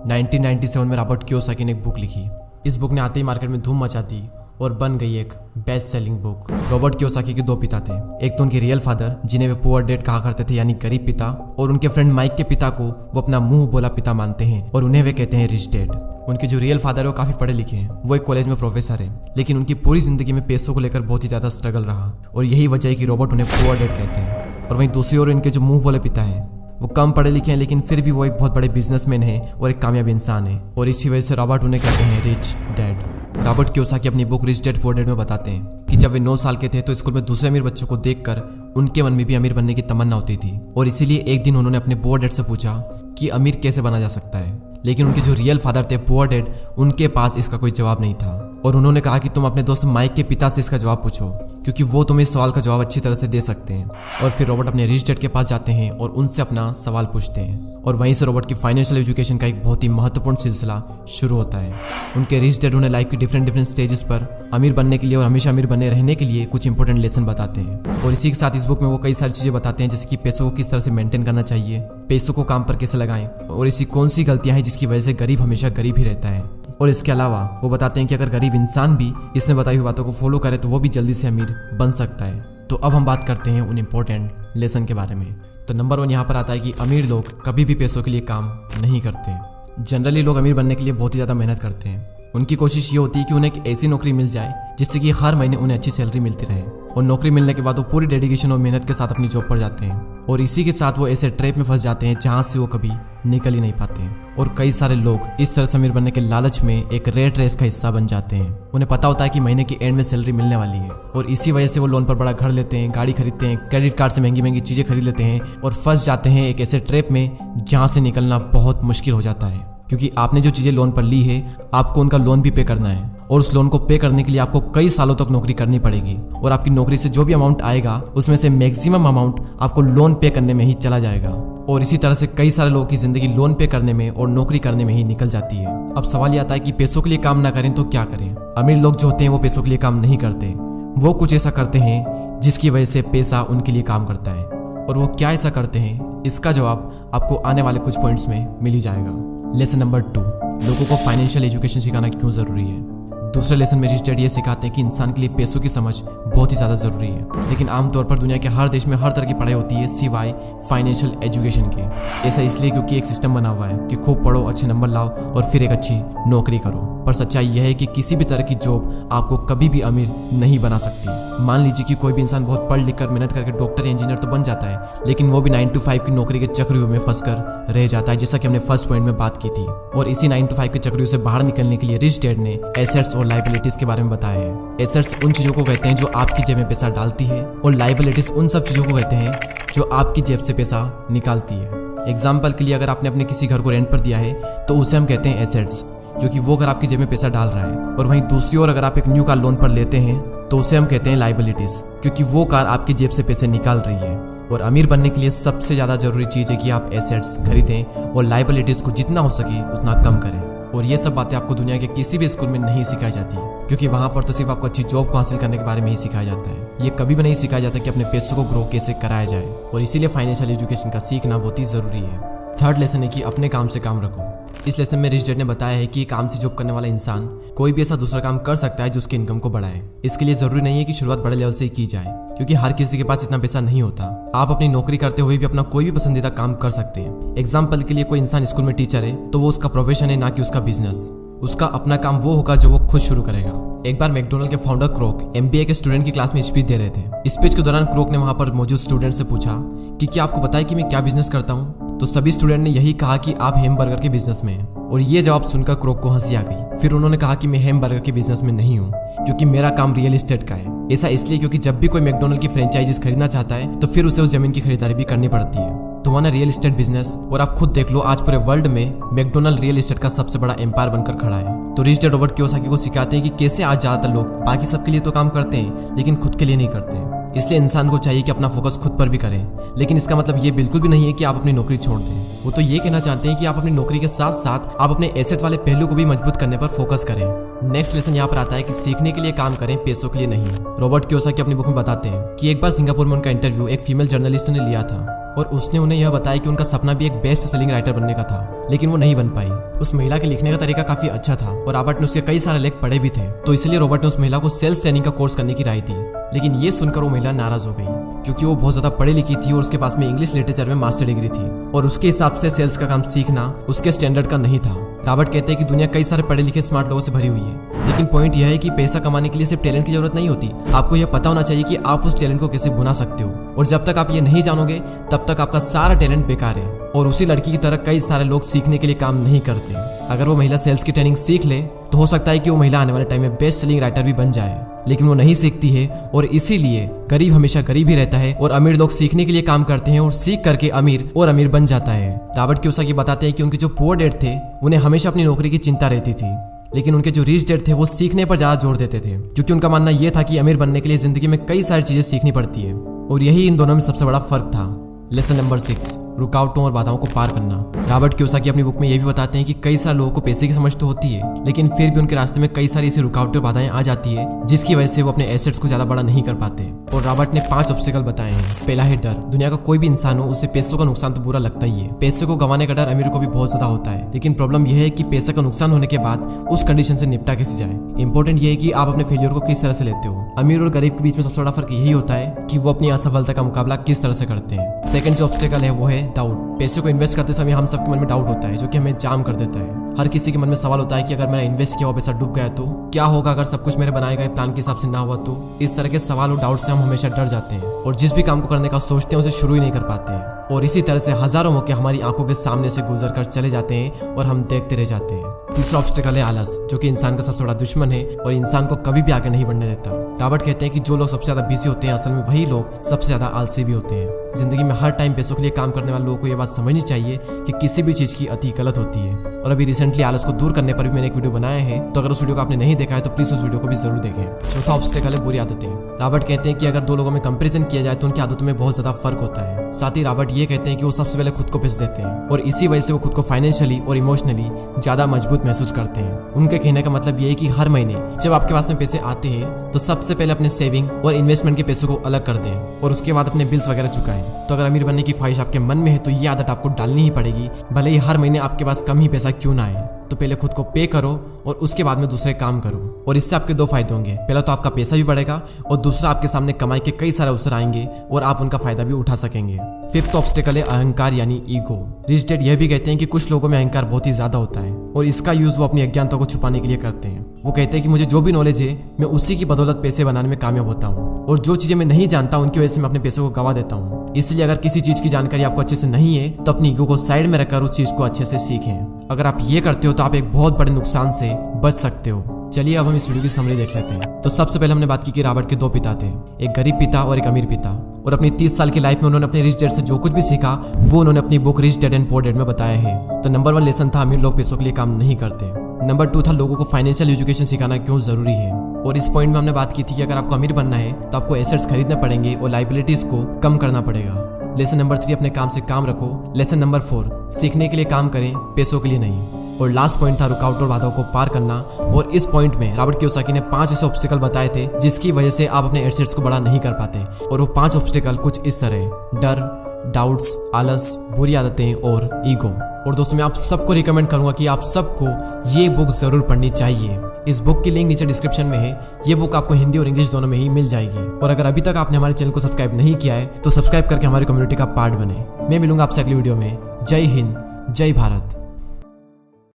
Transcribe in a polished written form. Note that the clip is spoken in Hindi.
1997 में रॉबर्ट कियोसाकी ने एक बुक लिखी। इस बुक ने आते ही मार्केट में धूम मचा दी और बन गई एक best selling book. Robert Kiyosaki के दो पिता थे, एक तो उनके रियल फादर जिन्हें वे पुअर डैड कहा करते थे यानी गरीब पिता, और उनके फ्रेंड माइक के पिता को वो अपना मुंह बोला पिता मानते हैं और उन्हें वे कहते हैं रिच डैड। उनके जो रियल फादर है वो काफी पढ़े लिखे हैं, वो एक कॉलेज में प्रोफेसर है, लेकिन उनकी पूरी जिंदगी में पैसों को लेकर बहुत ही ज्यादा स्ट्रगल रहा और यही वजह है कि रॉबर्ट उन्हें पुअर डैड कहते हैं। और वहीं दूसरी ओर इनके जो मुंह बोले पिता हैं वो कम पढ़े लिखे हैं, लेकिन फिर भी वो एक बहुत बड़े बिजनेसमैन है और एक कामयाब इंसान है, और इसी वजह से रॉबर्ट उन्हें कहते हैं रिच डैड। रॉबर्ट कियोसाकी अपनी book rich dad poor dad में बताते हैं कि जब वे 9 साल के थे तो स्कूल में दूसरे अमीर बच्चों को देखकर उनके मन में भी अमीर बनने की तमन्ना होती थी, और इसीलिए एक दिन उन्होंने अपने पुअर डैड से पूछा कि अमीर कैसे बना जा सकता है। लेकिन उनके जो रियल फादर थे पुअर डैड, उनके पास इसका कोई जवाब नहीं था, और उन्होंने कहा कि तुम अपने दोस्त माइक के पिता से इसका जवाब पूछो, क्योंकि वो तुम्हें इस सवाल का जवाब अच्छी तरह से दे सकते हैं। और फिर रॉबर्ट अपने रिच डैड के पास जाते हैं और उनसे अपना सवाल पूछते हैं, और वहीं से रॉबर्ट की फाइनेंशियल एजुकेशन का एक बहुत ही महत्वपूर्ण सिलसिला शुरू होता है। उनके रिच डैड उन्हें लाइफ की डिफरेंट स्टेजेस पर अमीर बनने के लिए और हमेशा अमीर बने रहने के लिए कुछ इंपॉर्टेंट लेसन बताते हैं। और इसी के साथ इस बुक में वो कई सारी चीजें बताते हैं, जैसे कि पैसों को किस तरह से मेंटेन करना चाहिए, पैसों को काम पर कैसे लगाएं, और ऐसी कौन सी गलतियां हैं जिसकी वजह से गरीब हमेशा गरीब ही रहता है। और इसके अलावा वो बताते हैं कि अगर गरीब इंसान भी इसमें बताई हुई बातों को फॉलो करे तो वो भी जल्दी से अमीर बन सकता है। तो अब हम बात करते हैं उन इम्पोर्टेंट लेसन के बारे में। तो नंबर 1 यहाँ पर आता है कि अमीर लोग कभी भी पैसों के लिए काम नहीं करते। जनरली लोग अमीर बनने के लिए बहुत ही ज़्यादा मेहनत करते हैं। उनकी कोशिश ये होती है कि उन्हें एक ऐसी नौकरी मिल जाए जिससे कि हर महीने उन्हें अच्छी सैलरी मिलती रहे, और नौकरी मिलने के बाद वो पूरी डेडिकेशन और मेहनत के साथ अपनी जॉब पर जाते हैं, और इसी के साथ वो ऐसे ट्रैप में फंस जाते हैं जहाँ से वो कभी निकल ही नहीं पाते हैं। और कई सारे लोग इस तरह से अमीर बनने के लालच में एक रेट रेस का हिस्सा बन जाते हैं। उन्हें पता होता है कि महीने के एंड में सैलरी मिलने वाली है, और इसी वजह से वो लोन पर बड़ा घर लेते हैं, गाड़ी खरीदते हैं, क्रेडिट कार्ड से महंगी महंगी चीजें खरीद लेते हैं, और फंस जाते हैं एक ऐसे ट्रैप में जहाँ से निकलना बहुत मुश्किल हो जाता है। क्योंकि आपने जो चीजें लोन पर ली है आपको उनका लोन भी पे करना है, और उस लोन को पे करने के लिए आपको कई सालों तक नौकरी करनी पड़ेगी, और आपकी नौकरी से जो भी अमाउंट आएगा उसमें से मैक्सिमम अमाउंट आपको लोन पे करने में ही चला जाएगा। और इसी तरह से कई सारे लोगों की जिंदगी लोन पे करने में और नौकरी करने में ही निकल जाती है। अब सवाल ये आता है कि पैसों के लिए काम ना करें तो क्या करें। अमीर लोग जो होते हैं वो पैसों के लिए काम नहीं करते, वो कुछ ऐसा करते हैं जिसकी वजह से पैसा उनके लिए काम करता है। और वो क्या ऐसा करते हैं, इसका जवाब आपको आने वाले कुछ पॉइंट्स में मिल ही जाएगा। लेसन नंबर 2, लोगों को फाइनेंशियल एजुकेशन सिखाना क्यों जरूरी है। दूसरे लेसन में रिच डैड ये सिखाते हैं कि इंसान के लिए पैसों की समझ बहुत ही ज़्यादा ज़रूरी है, लेकिन आमतौर पर दुनिया के हर देश में हर तरह की पढ़ाई होती है सिवाय फाइनेंशियल एजुकेशन के। ऐसा इसलिए क्योंकि एक सिस्टम बना हुआ है कि खूब पढ़ो, अच्छे नंबर लाओ और फिर एक अच्छी नौकरी करो। पर सच्चाई यह है कि किसी भी तरह की जॉब आपको कभी भी अमीर नहीं बना सकती। मान लीजिए कि कोई भी इंसान बहुत पढ़ लिख कर मेहनत करके डॉक्टर या इंजीनियर तो बन जाता है, लेकिन वो भी 9 to 5 की नौकरी के चक्रव्यूह में फंसकर रह जाता है, जैसा कि हमने फर्स्ट पॉइंट में बात की थी। और इसी 9 to 5 के चक्रव्यूह से बाहर निकलने के लिए रिच डैड ने एसेट्स और लायबिलिटीज के बारे में बताया है। एसेट्स उन चीजों को कहते हैं जो आपकी जेब में पैसा डालती है, और लायबिलिटीज उन सब चीजों को कहते हैं जो आपकी जेब से पैसा निकालती है। एग्जाम्पल के लिए अगर आपने अपने किसी घर को रेंट पर दिया है तो उसे हम कहते हैं एसेट्स, क्योंकि वो घर आपकी जेब में पैसा डाल रहा है। और वहीं दूसरी ओर अगर आप एक न्यू कार लोन पर लेते हैं तो उसे हम कहते हैं लायबिलिटीज, क्योंकि वो कार आपकी जेब से पैसे निकाल रही है। और अमीर बनने के लिए सबसे ज्यादा जरूरी चीज है कि आप एसेट्स खरीदें और लायबिलिटीज को जितना हो सके उतना कम करें। और ये सब बातें आपको दुनिया के किसी भी स्कूल में नहीं सिखाई जाती, क्योंकि वहां पर तो सिर्फ आपको अच्छी जॉब को हासिल करने के बारे में ही सिखाया जाता है। ये कभी भी नहीं सिखाया जाता कि अपने पैसों को ग्रो कैसे कराया जाए, और इसीलिए फाइनेंशियल एजुकेशन का सीखना बहुत ही जरूरी है। थर्ड लेसन है कि अपने काम से काम रखो। इस लेसन में रिच डैड ने बताया है कि काम से जॉब करने वाला इंसान कोई भी ऐसा दूसरा काम कर सकता है जो उसकी इनकम को बढ़ाए। इसके लिए जरूरी नहीं है कि शुरुआत बड़े लेवल से ही की जाए, क्योंकि हर किसी के पास इतना पैसा नहीं होता। आप अपनी नौकरी करते हुए भी अपना कोई भी पसंदीदा काम कर सकते हैं। एग्जाम्पल के लिए कोई इंसान स्कूल में टीचर है तो वो उसका प्रोफेशन है, ना कि उसका बिजनेस। उसका अपना काम वो होगा जो वो खुद शुरू करेगा। एक बार मैकडोनल्ड के फाउंडर क्रोक MBA के स्टूडेंट की क्लास में स्पीच दे रहे थे। स्पीच के दौरान क्रोक ने वहां पर मौजूद स्टूडेंट से पूछा कि क्या आपको पता है कि मैं क्या बिजनेस करता हूँ। तो सभी स्टूडेंट ने यही कहा कि आप हैमबर्गर के बिजनेस में हैं। और ये जवाब सुनकर क्रोक को हंसी आ गई। फिर उन्होंने कहा कि मैं हैमबर्गर के बिजनेस में नहीं हूँ, क्योंकि मेरा काम रियल एस्टेट का है। ऐसा इसलिए क्योंकि जब भी कोई मैकडोनल्ड की फ्रेंचाइजीज खरीदना चाहता है तो फिर उसे उस जमीन की खरीदारी भी करनी पड़ती है। तो वहाँ रियल एस्टेट बिजनेस, और आप खुद देख लो आज पूरे वर्ल्ड में मैकडोनल्ड रियल एस्टेट का सबसे बड़ा एम्पायर बनकर खड़ा है। तो रिच डैड रॉबर्ट कियोसाकी को सिखाते हैं कि कैसे आज ज्यादातर लोग बाकी सबके लिए तो काम करते हैं लेकिन खुद के लिए नहीं करते। इसलिए इंसान को चाहिए कि अपना फोकस खुद पर भी करें, लेकिन इसका मतलब ये बिल्कुल भी नहीं है कि आप अपनी नौकरी छोड़ दें। वो तो ये कहना चाहते हैं कि आप अपनी नौकरी के साथ साथ आप अपने एसेट वाले पहलू को भी मजबूत करने पर फोकस करें। नेक्स्ट लेसन यहाँ पर आता है कि सीखने के लिए काम करें, पैसों के लिए नहीं। रॉबर्ट कियोसाकी अपनी बुक में बताते हैं कि एक बार सिंगापुर में उनका इंटरव्यू एक फीमेल जर्नलिस्ट ने लिया था। और उसने उन्हें यह बताया कि उनका सपना भी एक बेस्ट सेलिंग राइटर बनने का था, लेकिन वो नहीं बन पाई। उस महिला के लिखने का तरीका काफी अच्छा था और रॉबर्ट ने उसके कई सारे लेख पढ़े भी थे, तो इसलिए रॉबर्ट ने उस महिला को सेल्स ट्रेनिंग का कोर्स करने की राय दी। लेकिन ये सुनकर वो महिला नाराज हो गई, क्योंकि वो बहुत ज्यादा पढ़ी लिखी थी और उसके पास में इंग्लिश लिटरेचर में मास्टर डिग्री थी और उसके हिसाब से सेल्स का काम सीखना उसके स्टैंडर्ड का नहीं था। रॉबर्ट कहते हैं कि दुनिया कई सारे पढ़े लिखे स्मार्ट लोगों से भरी हुई है, लेकिन पॉइंट यह है कि पैसा कमाने के लिए सिर्फ टैलेंट की जरूरत नहीं होती। आपको यह पता होना चाहिए कि आप उस टैलेंट को कैसे भुना सकते हो, और जब तक आप ये नहीं जानोगे तब तक आपका सारा टैलेंट बेकार है। और उसी लड़की की तरह कई सारे लोग सीखने के लिए काम नहीं करते। अगर वो महिला सेल्स की ट्रेनिंग सीख ले तो हो सकता है कि वो महिला आने वाले टाइम में बेस्ट सेलिंग राइटर भी बन जाए, लेकिन वो नहीं सीखती है और इसीलिए गरीब हमेशा गरीब ही रहता है और अमीर लोग सीखने के लिए काम करते हैं और सीख करके अमीर और अमीर बन जाता है। रॉबर्ट कियोसाकी बताते हैं कि उनके जो पुअर डैड थे उन्हें हमेशा अपनी नौकरी की चिंता रहती थी, लेकिन उनके जो रिच डैड थे वो सीखने पर ज्यादा जोर देते थे, क्योंकि उनका मानना यह था कि अमीर बनने के लिए जिंदगी में कई सारी चीजें सीखनी पड़ती है, और यही इन दोनों में सबसे बड़ा फर्क था। लेसन नंबर 6, रुकावटों और बाधाओं को पार करना। रॉबर्ट कियोसाकी अपनी बुक में यह भी बताते हैं कि कई सारे लोगों को पैसे की समझ तो होती है, लेकिन फिर भी उनके रास्ते में कई सारी ऐसी रुकावटें और बाधाएं आ जाती है जिसकी वजह से वो अपने एसेट्स को ज्यादा बड़ा नहीं कर पाते। और रॉबर्ट ने 5 ऑब्स्टिकल बताए हैं। पहला है डर। दुनिया का कोई भी इंसान हो उसे पैसों का नुकसान तो बुरा लगता ही है। पैसे को गंवाने का डर अमीरों को भी बहुत ज्यादा होता है, लेकिन प्रॉब्लम यह है कि पैसे का नुकसान होने के बाद उस कंडीशन से निपटा कैसे जाए। इंपॉर्टेंट ये है कि आप अपने फेलियर को किस तरह से लेते हो। अमीर और गरीब के बीच में सबसे बड़ा फर्क यही होता है कि वो अपनी असफलता का मुकाबला किस तरह से करते हैं। सेकंड जो ऑब्स्टिकल है वो है डाउट। पैसे को इन्वेस्ट करते समय हम सबके मन में डाउट होता है, जो कि हमें जाम कर देता है। हर किसी के मन में सवाल होता है कि अगर मेरा इन्वेस्ट किया हुआ पैसा डूब गया तो क्या होगा, अगर सब कुछ मेरे बनाए गए प्लान के हिसाब से ना हुआ तो। इस तरह के सवाल और डाउट से हम हमेशा डर जाते हैं और जिस भी काम को करने का सोचते हैं उसे शुरू ही नहीं कर पाते हैं, और इसी तरह से हजारों मौके हमारी आंखों के सामने से गुजर कर चले जाते हैं और हम देखते रह जाते हैं। तीसरा ऑब्स्टिकल है आलस, जो कि इंसान का सबसे बड़ा दुश्मन है और इंसान को कभी भी आगे नहीं बढ़ने देता। रॉबर्ट कहते हैं कि जो लोग सबसे ज्यादा बिजी होते हैं असल में वही लोग सबसे ज्यादा आलसी भी होते हैं। जिंदगी में हर टाइम पैसों के लिए काम करने वाले लोगों को यह बात समझनी चाहिए कि किसी भी चीज की अति गलत होती है। और अभी रिसेंटली आलस को दूर करने पर भी मैंने एक वीडियो बनाया है, तो अगर उस वीडियो को आपने नहीं देखा है तो प्लीज उस वीडियो को भी जरूर देखें। चौथा ऑब्स्टिकल है बुरी आदतें। रॉबर्ट कहते हैं कि अगर दो लोगों में कंपैरिजन किया जाए तो उनकी आदतों में बहुत ज्यादा फर्क होता है। साथ ही रॉबर्ट ये कहते हैं कि वो सबसे पहले खुद को पैसे देते हैं और इसी वजह से वो खुद को फाइनेंशियली और इमोशनली ज्यादा मजबूत महसूस करते हैं। उनके कहने का मतलब ये है कि हर महीने जब आपके पास में पैसे आते हैं तो सबसे पहले अपने सेविंग और इन्वेस्टमेंट के पैसों को अलग कर दें और उसके बाद अपने बिल्स वगैरह चुकाएं। तो अगर अमीर बनने की ख्वाहिश आपके मन में है तो ये आदत आपको डालनी ही पड़ेगी, भले ही हर महीने आपके पास कम ही पैसा क्यों ना आए। तो पहले खुद को पे करो और उसके बाद में दूसरे काम करो, और इससे आपके 2 फायदे होंगे। पहला तो आपका पैसा भी बढ़ेगा और दूसरा आपके सामने कमाई के कई सारे अवसर आएंगे और आप उनका फायदा भी उठा सकेंगे। फिफ्थ ऑब्स्टिकल है अहंकार यानी ईगो। रिच डैड यह भी कहते हैं कि कुछ लोगों में अहंकार बहुत ही ज्यादा होता है और इसका यूज वो अपनी अज्ञानता को छुपाने के लिए करते हैं। वो कहते हैं कि मुझे जो भी नॉलेज है मैं उसी की बदौलत पैसे बनाने में कामयाब होता हूँ, और जो चीजें मैं नहीं जानता उनकी वजह से मैं अपने पैसों को गवा देता हूँ। इसलिए अगर किसी चीज की जानकारी आपको अच्छे से नहीं है तो अपनी ईगो को साइड में रखकर उस चीज को अच्छे से सीखें। अगर आप ये करते हो तो आप एक बहुत बड़े नुकसान से बच सकते हो। चलिए अब हम इस वीडियो की समरी देख लेते हैं। तो सबसे पहले हमने बात की कि रॉबर्ट के 2 पिता थे, एक गरीब पिता और एक अमीर पिता, और अपनी 30 साल की लाइफ में उन्होंने अपने रिच डैड से जो कुछ भी सीखा वो उन्होंने अपनी book rich dad and poor dad में बताया है। तो नंबर 1 लेसन था अमीर लोग पैसों के लिए काम नहीं करते। नंबर 2 था लोगों को फाइनेंशियल एजुकेशन सिखाना क्यों जरूरी है, और इस पॉइंट में हमने बात की थी कि अगर आपको अमीर बनना है तो आपको एसेट्स खरीदने पड़ेंगे और लाइबिलिटीज को कम करना पड़ेगा। लेसन नंबर 3 अपने काम से काम रखो। लेसन नंबर 4 सीखने के लिए काम करें, पैसों के लिए नहीं। और लास्ट पॉइंट था रुकावट और बाधाओं को पार करना, और इस पॉइंट में रॉबर्ट कियोसाकी ने 5 ऐसे ऑब्स्टिकल बताए थे जिसकी वजह से आप अपने एसेट्स को बड़ा नहीं कर पाते। और वो 5 ऑब्स्टिकल कुछ इस तरह: डर, डाउट्स, आलस, बुरी आदतें और ईगो। और दोस्तों मैं आप सबको रिकमेंड करूंगा कि आप सबको ये बुक जरूर पढ़नी चाहिए। इस बुक की लिंक नीचे डिस्क्रिप्शन में है। ये बुक आपको हिंदी और इंग्लिश दोनों में ही मिल जाएगी। और अगर अभी तक आपने हमारे चैनल को सब्सक्राइब नहीं किया है तो सब्सक्राइब करके हमारी कम्युनिटी का पार्ट बने। मैं मिलूंगा आपसे अगली वीडियो में। जय हिंद, जय भारत।